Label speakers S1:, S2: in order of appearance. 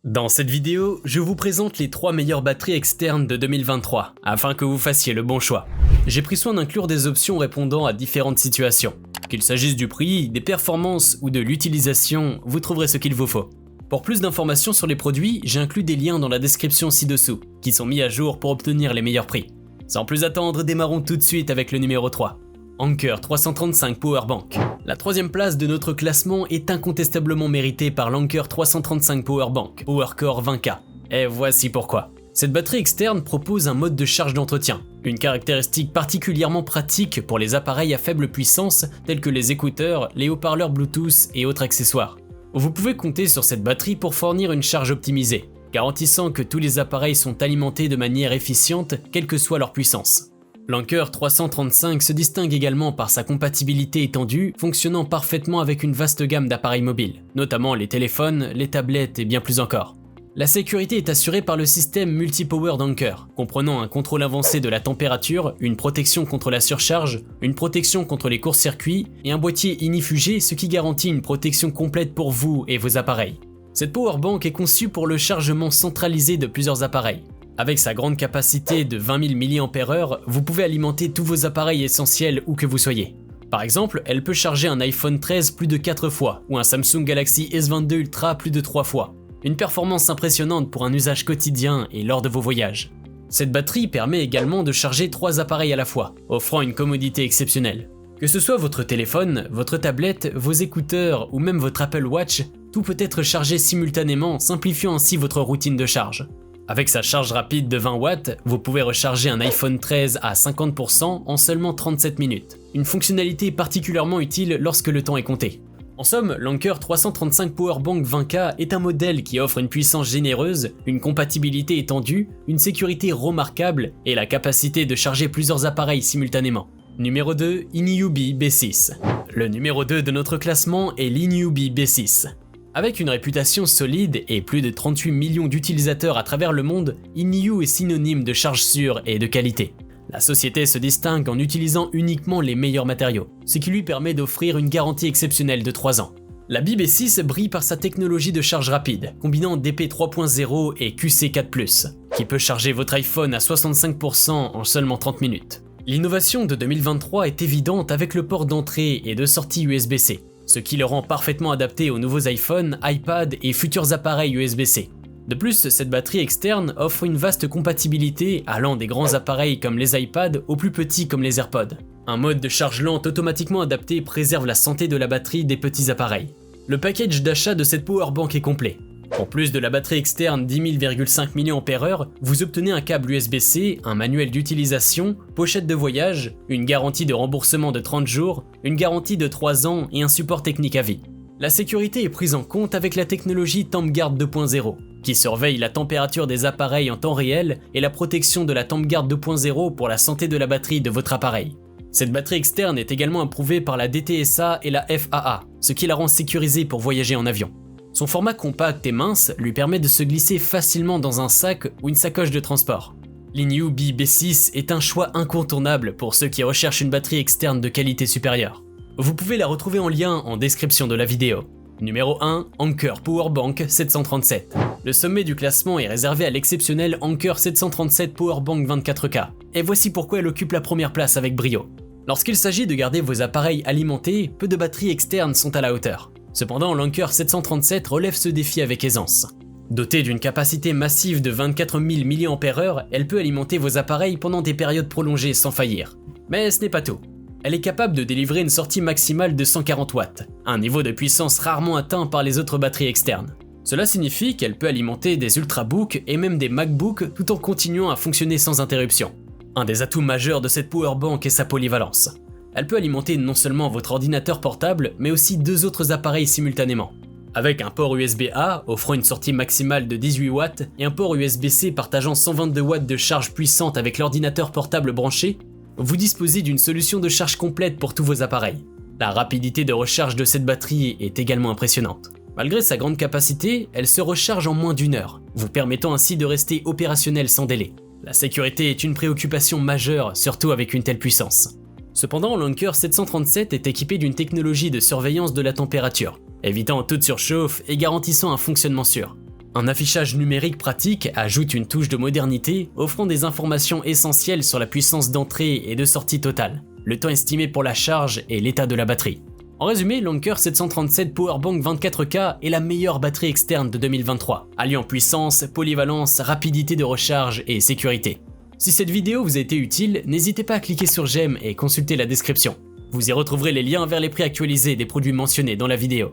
S1: Dans cette vidéo, je vous présente les 3 meilleures batteries externes de 2023, afin que vous fassiez le bon choix. J'ai pris soin d'inclure des options répondant à différentes situations. Qu'il s'agisse du prix, des performances ou de l'utilisation, vous trouverez ce qu'il vous faut. Pour plus d'informations sur les produits, j'ai inclus des liens dans la description ci-dessous, qui sont mis à jour pour obtenir les meilleurs prix. Sans plus attendre, démarrons tout de suite avec le numéro 3. Anker 335 Powerbank. La troisième place de notre classement est incontestablement méritée par l'Anker 335 Powerbank PowerCore 20K. Et voici pourquoi. Cette batterie externe propose un mode de charge d'entretien, une caractéristique particulièrement pratique pour les appareils à faible puissance tels que les écouteurs, les haut-parleurs Bluetooth et autres accessoires. Vous pouvez compter sur cette batterie pour fournir une charge optimisée, garantissant que tous les appareils sont alimentés de manière efficiente quelle que soit leur puissance. L'Anker 335 se distingue également par sa compatibilité étendue, fonctionnant parfaitement avec une vaste gamme d'appareils mobiles, notamment les téléphones, les tablettes et bien plus encore. La sécurité est assurée par le système multi-power d'Anker, comprenant un contrôle avancé de la température, une protection contre la surcharge, une protection contre les courts-circuits et un boîtier inifugé, ce qui garantit une protection complète pour vous et vos appareils. Cette powerbank est conçue pour le chargement centralisé de plusieurs appareils. Avec sa grande capacité de 20 000 mAh, vous pouvez alimenter tous vos appareils essentiels où que vous soyez. Par exemple, elle peut charger un iPhone 13 plus de 4 fois ou un Samsung Galaxy S22 Ultra plus de 3 fois. Une performance impressionnante pour un usage quotidien et lors de vos voyages. Cette batterie permet également de charger 3 appareils à la fois, offrant une commodité exceptionnelle. Que ce soit votre téléphone, votre tablette, vos écouteurs ou même votre Apple Watch, tout peut être chargé simultanément, simplifiant ainsi votre routine de charge. Avec sa charge rapide de 20 watts, vous pouvez recharger un iPhone 13 à 50% en seulement 37 minutes. Une fonctionnalité particulièrement utile lorsque le temps est compté. En somme, l'Anker 335 Powerbank 20K est un modèle qui offre une puissance généreuse, une compatibilité étendue, une sécurité remarquable et la capacité de charger plusieurs appareils simultanément. Numéro 2, Inubi B6. Le numéro 2 de notre classement est l'Inubi B6. Avec une réputation solide et plus de 38 millions d'utilisateurs à travers le monde, Inu est synonyme de charge sûre et de qualité. La société se distingue en utilisant uniquement les meilleurs matériaux, ce qui lui permet d'offrir une garantie exceptionnelle de 3 ans. La B6 brille par sa technologie de charge rapide, combinant DP 3.0 et QC4+, qui peut charger votre iPhone à 65% en seulement 30 minutes. L'innovation de 2023 est évidente avec le port d'entrée et de sortie USB-C. Ce qui le rend parfaitement adapté aux nouveaux iPhones, iPad et futurs appareils USB-C. De plus, cette batterie externe offre une vaste compatibilité allant des grands appareils comme les iPads aux plus petits comme les AirPods. Un mode de charge lente automatiquement adapté préserve la santé de la batterie des petits appareils. Le package d'achat de cette powerbank est complet. En plus de la batterie externe 10 000,5 mAh, vous obtenez un câble USB-C, un manuel d'utilisation, pochette de voyage, une garantie de remboursement de 30 jours, une garantie de 3 ans et un support technique à vie. La sécurité est prise en compte avec la technologie TempGuard 2.0, qui surveille la température des appareils en temps réel et la protection de la TempGuard 2.0 pour la santé de la batterie de votre appareil. Cette batterie externe est également approuvée par la DTSA et la FAA, ce qui la rend sécurisée pour voyager en avion. Son format compact et mince lui permet de se glisser facilement dans un sac ou une sacoche de transport. L'Inubi B6 est un choix incontournable pour ceux qui recherchent une batterie externe de qualité supérieure. Vous pouvez la retrouver en lien en description de la vidéo. Numéro 1, Anker Powerbank 737. Le sommet du classement est réservé à l'exceptionnel Anker 737 Powerbank 24K. Et voici pourquoi elle occupe la première place avec brio. Lorsqu'il s'agit de garder vos appareils alimentés, peu de batteries externes sont à la hauteur. Cependant, l'Anker 737 relève ce défi avec aisance. Dotée d'une capacité massive de 24 000 mAh, elle peut alimenter vos appareils pendant des périodes prolongées sans faillir. Mais ce n'est pas tout. Elle est capable de délivrer une sortie maximale de 140 watts, un niveau de puissance rarement atteint par les autres batteries externes. Cela signifie qu'elle peut alimenter des Ultrabooks et même des MacBooks tout en continuant à fonctionner sans interruption. Un des atouts majeurs de cette powerbank est sa polyvalence. Elle peut alimenter non seulement votre ordinateur portable, mais aussi 2 autres appareils simultanément. Avec un port USB-A offrant une sortie maximale de 18 watts et un port USB-C partageant 122 watts de charge puissante avec l'ordinateur portable branché, vous disposez d'une solution de charge complète pour tous vos appareils. La rapidité de recharge de cette batterie est également impressionnante. Malgré sa grande capacité, elle se recharge en moins d'1 heure, vous permettant ainsi de rester opérationnel sans délai. La sécurité est une préoccupation majeure, surtout avec une telle puissance. Cependant, l'Anker 737 est équipé d'une technologie de surveillance de la température, évitant toute surchauffe et garantissant un fonctionnement sûr. Un affichage numérique pratique ajoute une touche de modernité, offrant des informations essentielles sur la puissance d'entrée et de sortie totale, le temps estimé pour la charge et l'état de la batterie. En résumé, l'Anker 737 Powerbank 24K est la meilleure batterie externe de 2023, alliant puissance, polyvalence, rapidité de recharge et sécurité. Si cette vidéo vous a été utile, n'hésitez pas à cliquer sur j'aime et consulter la description. Vous y retrouverez les liens vers les prix actualisés des produits mentionnés dans la vidéo.